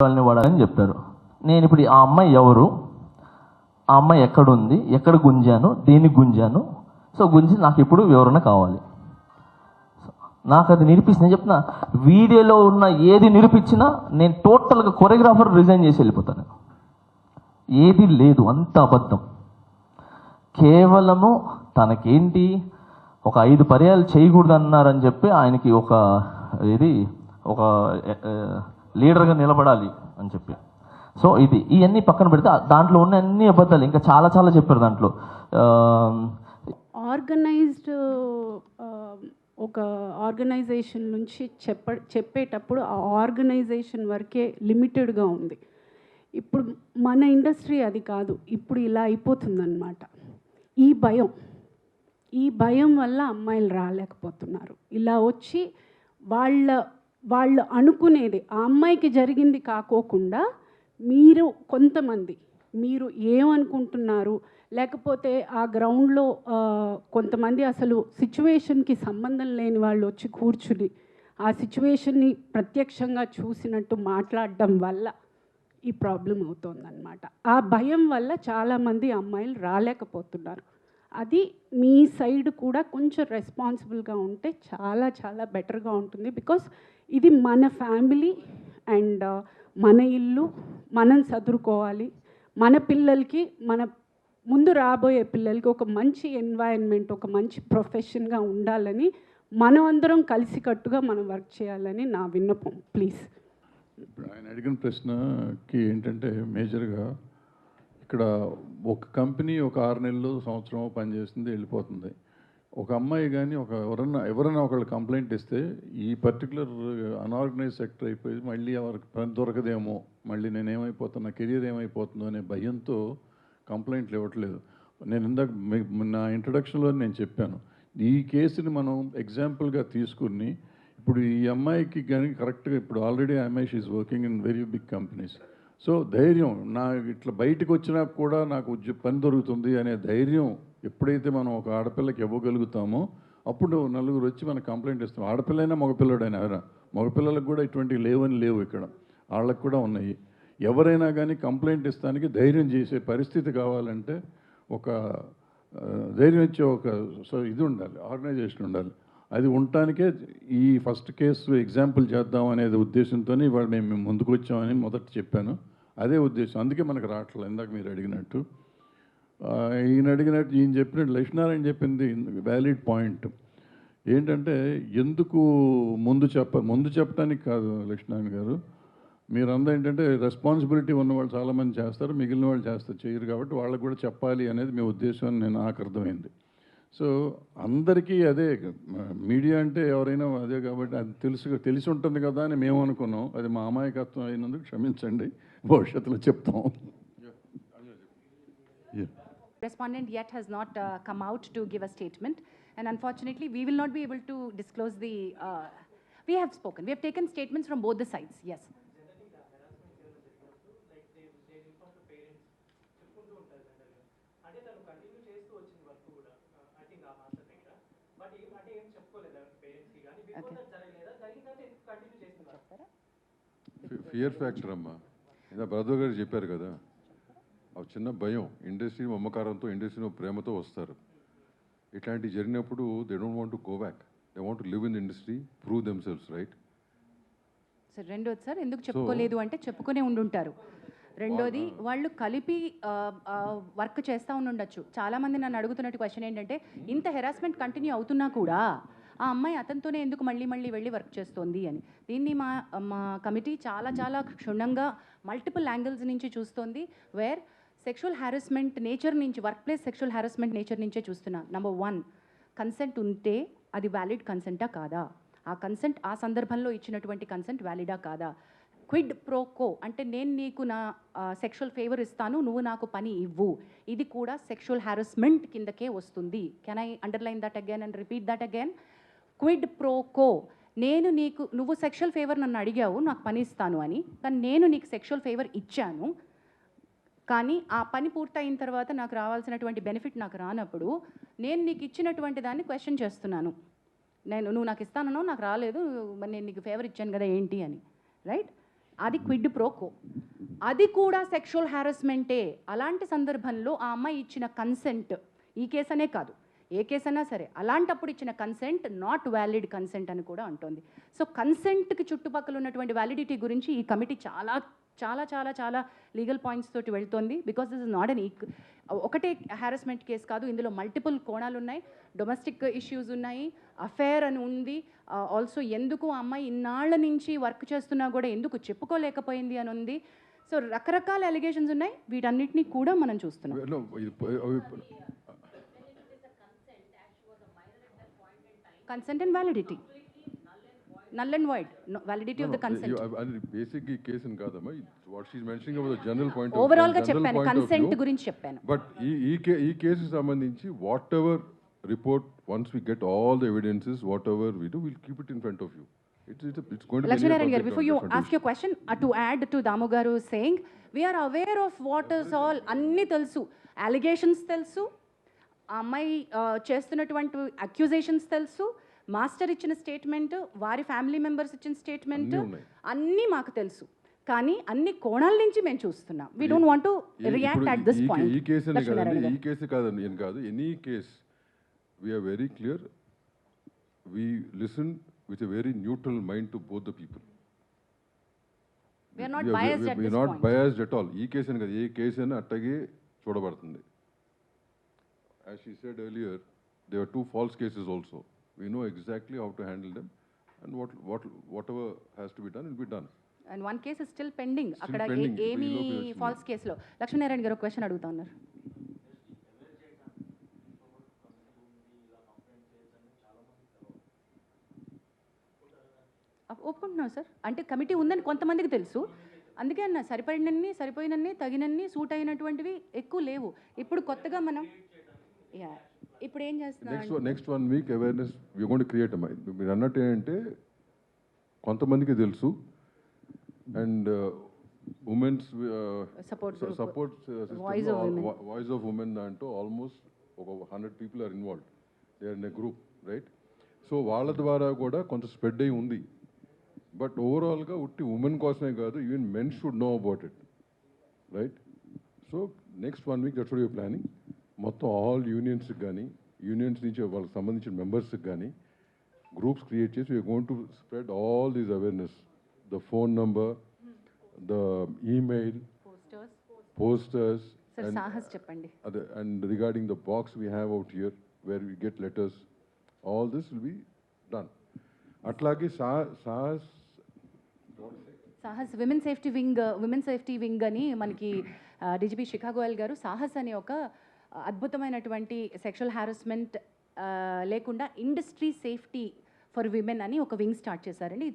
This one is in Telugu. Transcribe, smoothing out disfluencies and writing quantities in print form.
వాళ్ళని వాడాలని చెప్తారు. నేను ఇప్పుడు ఆ అమ్మాయి ఎవరు, ఆ అమ్మాయి ఎక్కడుంది, ఎక్కడ గుంజాను, దేనికి గుంజాను, సో గుంజి నాకు ఇప్పుడు వివరణ కావాలి. నాకు అది నిరూపిస్తే నేను చెప్తున్నా, వీడియోలో ఉన్న ఏది నిరూపించినా నేను టోటల్గా కొరియోగ్రాఫర్ రిజైన్ చేసి వెళ్ళిపోతాను. ఏది లేదు, అంత అబద్ధం. కేవలము తనకేంటి ఒక 5 పర్యాలు చేయకూడదు అన్నారని చెప్పి ఆయనకి ఒక లీడర్గా నిలబడాలి అని చెప్పి. సో ఇవన్నీ పక్కన పెడితే దాంట్లో ఉన్న అన్ని అబద్ధాలు, ఇంకా చాలా చాలా చెప్పారు దాంట్లో. ఆర్గనైజ్డ్ ఒక ఆర్గనైజేషన్ నుంచి చెప్పేటప్పుడు ఆ ఆర్గనైజేషన్ వరకే లిమిటెడ్గా ఉంది. ఇప్పుడు మన ఇండస్ట్రీ అది కాదు, ఇప్పుడు ఇలా అయిపోతుందన్నమాట. ఈ భయం వల్ల అమ్మాయిలు రాలేకపోతున్నారు. ఇలా వచ్చి వాళ్ళు అనుకునేది ఆ అమ్మాయికి జరిగింది కాకోకుండా కొంతమంది మీరు ఏమనుకుంటున్నారు, లేకపోతే ఆ గ్రౌండ్లో కొంతమంది అసలు సిచ్యువేషన్కి సంబంధం లేని వాళ్ళు వచ్చి కూర్చుని ఆ సిచ్యువేషన్ని ప్రత్యక్షంగా చూసినట్టు మాట్లాడడం వల్ల ఈ ప్రాబ్లం అవుతుందన్నమాట. ఆ భయం వల్ల చాలామంది అమ్మాయిలు రాలేకపోతున్నారు. అది మీ సైడ్ కూడా కొంచెం రెస్పాన్సిబుల్గా ఉంటే చాలా చాలా బెటర్గా ఉంటుంది. బికాస్ ఇది మన ఫ్యామిలీ అండ్ మన ఇల్లు, మనం చదువుకోవాలి. మన పిల్లలకి, మన ముందు రాబోయే పిల్లలకి ఒక మంచి ఎన్వైరన్మెంట్, ఒక మంచి ప్రొఫెషన్గా ఉండాలని మనం అందరం కలిసికట్టుగా మనం వర్క్ చేయాలని నా విన్నపం. ప్లీజ్. ఇప్పుడు ఆయన అడిగిన ప్రశ్నకి ఏంటంటే మేజర్గా ఇక్కడ ఒక కంపెనీ ఒక 6 నెలలు సంవత్సరం పనిచేస్తుంది, వెళ్ళిపోతుంది. ఒక అమ్మాయి కానీ ఎవరైనా ఒకళ్ళు కంప్లైంట్ ఇస్తే ఈ పర్టికులర్ అన్ఆర్గనైజ్ సెక్టర్ అయిపోయి మళ్ళీ ఎవరికి పని దొరకదేమో, మళ్ళీ నేను ఏమైపోతున్నా, కెరీర్ ఏమైపోతుందో అనే భయంతో కంప్లైంట్లు ఇవ్వట్లేదు. నేను ఇందాక నా ఇంట్రడక్షన్లో నేను చెప్పాను, ఈ కేసుని మనం ఎగ్జాంపుల్గా తీసుకుని ఇప్పుడు ఈ అమ్మాయికి కానీ కరెక్ట్గా ఇప్పుడు ఆల్రెడీ అమ్మాయి she's working in very big companies. So ధైర్యం, నా ఇట్లా బయటకు వచ్చినా కూడా నాకు పని దొరుకుతుంది అనే ధైర్యం ఎప్పుడైతే మనం ఒక ఆడపిల్లకి ఇవ్వగలుగుతామో అప్పుడు నలుగురు వచ్చి మనకు కంప్లైంట్ ఇస్తాం. ఆడపిల్లైనా మగపిల్లడైనా మగపిల్లలకు కూడా ఇటువంటివి లేవు, ఇక్కడ వాళ్ళకు కూడా ఉన్నాయి. ఎవరైనా కానీ కంప్లైంట్ ఇస్తానికి ధైర్యం చేసే పరిస్థితి కావాలంటే ఒక ధైర్యం ఇచ్చే ఇది ఉండాలి, ఆర్గనైజేషన్ ఉండాలి. అది ఉండటానికే ఈ ఫస్ట్ కేసు ఎగ్జాంపుల్ చేద్దాం అనేది ఉద్దేశంతోనే ఇవాళ మేము ముందుకు వచ్చామని మొదట చెప్పాను. అదే ఉద్దేశం, అందుకే మనకు రావట్లేదు. ఇందాక మీరు అడిగినట్టు ఈయన చెప్పినట్టు లక్ష్మీనారాయణ చెప్పింది వ్యాలిడ్ పాయింట్. ఏంటంటే ఎందుకు ముందు చెప్పడానికి కాదు లక్ష్మీనారాయణ గారు, మీరందరూ ఏంటంటే రెస్పాన్సిబిలిటీ ఉన్నవాళ్ళు చాలామంది చేస్తారు, మిగిలిన వాళ్ళు చేయరు, కాబట్టి వాళ్ళకు కూడా చెప్పాలి అనేది మీ ఉద్దేశం అని నాకు అర్థమైంది. సో అందరికీ అదే, మీడియా అంటే ఎవరైనా అదే కాబట్టి అది తెలిసి ఉంటుంది కదా అని మేము అనుకున్నాం. అది మా అమాయకత్వం అయినందుకు క్షమించండి, భవిష్యత్తులో చెప్తాం. Respondent yet has not come out to give a statement, and unfortunately we will not be able to disclose the we have taken statements from both the sides. Yes. Fear factor అమ్మా, ఇలా బ్రదర్ గారు చెప్పారు కదా, ఆ చిన్న భయం, ఇండస్ట్రీ మమకారంతో, ఇండస్ట్రీలో ప్రేమతో వస్తారు. ఇట్లాంటివి జరిగినప్పుడు they don't want to go back, they want to live in industry, prove themselves, right? Sir రెండోది సార్ ఎందుకు చెప్పుకోలేదు అంటే చెప్పుకునే ఉండుంటారు. రెండోది వాళ్ళు కలిపి వర్క్ చేస్తూ ఉండొచ్చు. చాలామంది నన్ను అడుగుతున్నట్టు క్వశ్చన్ ఏంటంటే, ఇంత హెరాస్మెంట్ కంటిన్యూ అవుతున్నా కూడా ఆ అమ్మాయి అతనితోనే ఎందుకు మళ్ళీ వెళ్ళి వర్క్ చేస్తోంది అని. దీన్ని మా కమిటీ చాలా చాలా క్షుణ్ణంగా మల్టిపుల్ యాంగిల్స్ నుంచి చూస్తోంది. వేర్ సెక్షువల్ హ్యారస్మెంట్ నేచర్ నుంచి, work place sexual harassment nature నుంచే చూస్తున్నా. నెంబర్ 1, కన్సెంట్ ఉంటే అది వ్యాలిడ్ కన్సెంటా కాదా, ఆ కన్సెంట్ ఆ సందర్భంలో ఇచ్చినటువంటి కన్సెంట్ వ్యాలిడా కాదా. క్విడ్ ప్రో కో అంటే నేను నీకు నా సెక్షువల్ ఫేవర్ ఇస్తాను, నువ్వు నాకు పని ఇవ్వు, ఇది కూడా సెక్షువల్ హ్యారస్మెంట్ కిందకే వస్తుంది. Can I underline that again and repeat that again? Quid pro quo, నువ్వు సెక్షువల్ ఫేవర్ నన్ను అడిగావు నాకు పని ఇస్తాను అని, కానీ నేను నీకు సెక్షువల్ ఫేవర్ ఇచ్చాను, కానీ ఆ పని పూర్తయిన తర్వాత నాకు రావాల్సినటువంటి బెనిఫిట్ నాకు రానప్పుడు నేను నీకు ఇచ్చినటువంటి దాన్ని క్వశ్చన్ చేస్తున్నాను. నువ్వు నాకు ఇస్తానో నాకు రాలేదు, మరి నేను నీకు ఫేవర్ ఇచ్చాను కదా ఏంటి అని, రైట్? అది క్విడ్ ప్రోకో, అది కూడా సెక్షువల్ హ్యారస్మెంటే. అలాంటి సందర్భంలో ఆ అమ్మాయి ఇచ్చిన కన్సెంట్, ఈ కేసు అనే కాదు ఏ కేసు అయినా సరే, అలాంటప్పుడు ఇచ్చిన కన్సెంట్ నాట్ వ్యాలిడ్ కన్సెంట్ అని కూడా అంటోంది. సో కన్సెంట్కి చుట్టుపక్కల ఉన్నటువంటి వ్యాలిడిటీ గురించి ఈ కమిటీ చాలా చాలా చాలా చాలా లీగల్ పాయింట్స్ తోటి వెళ్తోంది. Because this is not an ఒకటే హ్యారస్మెంట్ కేసు కాదు, ఇందులో మల్టిపుల్ కోణాలు ఉన్నాయి, డొమెస్టిక్ ఇష్యూస్ ఉన్నాయి, అఫేర్ అని ఉంది, ఆల్సో ఎందుకు ఆ అమ్మాయి ఇన్నాళ్ల నుంచి వర్క్ చేస్తున్నా కూడా ఎందుకు చెప్పుకోలేకపోయింది అని ఉంది. సో రకరకాల అలిగేషన్స్ ఉన్నాయి, వీటన్నిటినీ కూడా మనం చూస్తున్నాం. No, Consent and validity. Null and void. No, validity of the consent. Basic ఈ కేసు అని కాదమ్మా, what she's mentioning about the general point overall గా చెప్పాను, కన్సెంట్ గురించి చెప్పాను. బట్ ఈ కేసుకి సంబంధించి whatever report, once we get all the evidences, whatever we do, will keep it in front of you. It's going to be Lakshminarayan garu, before you ask your question, to add to Damu garu saying, we are aware of what is all, anni telusu, allegations telusu, అమ్మాయి చేస్తున్నటువంటి అక్యూజేషన్స్ తెలుసు, మాస్టర్ ఇచ్చిన స్టేట్మెంట్, వారి ఫ్యామిలీ మెంబర్స్ ఇచ్చిన స్టేట్మెంట్, అన్నీ మాకు తెలుసు. కానీ అన్ని కోణాల నుంచి మేము చూస్తున్నాం. We don't want to react at this point. ఈ కేసు కాదండి, ఈ కేసు కాదండి, ఏం కాదు, any case we are very clear, we listen with a very neutral mind to both the people. We are not biased at this point. We are not biased at all. ఈ కేసు అని కాదు, ఏ కేసు అయినా అట్టగే చూడబడుతుంది. As she said earlier, there were 2 false cases also. We know exactly how to handle them, and whatever has to be done will be done. And one case is still pending. Still అక్కడ pending. ఏమి ఫాల్స్ కేసులో. లక్ష్మీనారాయణ గారు క్వశ్చన్ అడుగుతా ఉన్నారు. ఒప్పుకుంటున్నాం సార్, అంటే కమిటీ ఉందని కొంతమందికి తెలుసు, అందుకే అన్న సరిపోయినన్ని తగినన్ని సూట్ అయినటువంటివి ఎక్కువ లేవు. ఇప్పుడు కొత్తగా మనం ఇప్పుడు ఏం చేస్తున్నాం, next 1 week awareness we going to create. మీరు అన్నట్టు ఏంటంటే కొంతమందికి తెలుసు, and women's support voice of women దాంట్లో ఆల్మోస్ట్ ఒక 100 people are involved, they are in a group, right? So వాళ్ళ ద్వారా కూడా కొంత స్ప్రెడ్ అయి ఉంది. బట్ ఓవరాల్గా ఉట్టి ఉమెన్ కోసమే కాదు, even men should know about it, right? So next 1 week that's what you're planning. మొత్తం ఆల్ యూనియన్స్కి కానీ, యూనియన్స్ నుంచి వాళ్ళకి సంబంధించిన మెంబర్స్కి కానీ గ్రూప్స్ క్రియేట్ చేసి we are going to spread all these awareness, the phone number, the email, posters, Sahas చెప్పండి, అదే, and regarding the box we have out here where we get letters, all this will be done. అట్లాగే సాహస్ విమెన్ సేఫ్టీ వింగ్ అని మనకి డీజీపీ శిఖా గోయల్ గారు సాహస్ అనే ఒక అద్భుతమైనటువంటి సెక్షువల్ హ్యారస్మెంట్ లేకుండా ఇండస్ట్రీ సేఫ్టీ ఫర్ విమెన్ అని ఒక వింగ్ స్టార్ట్ చేశారండి.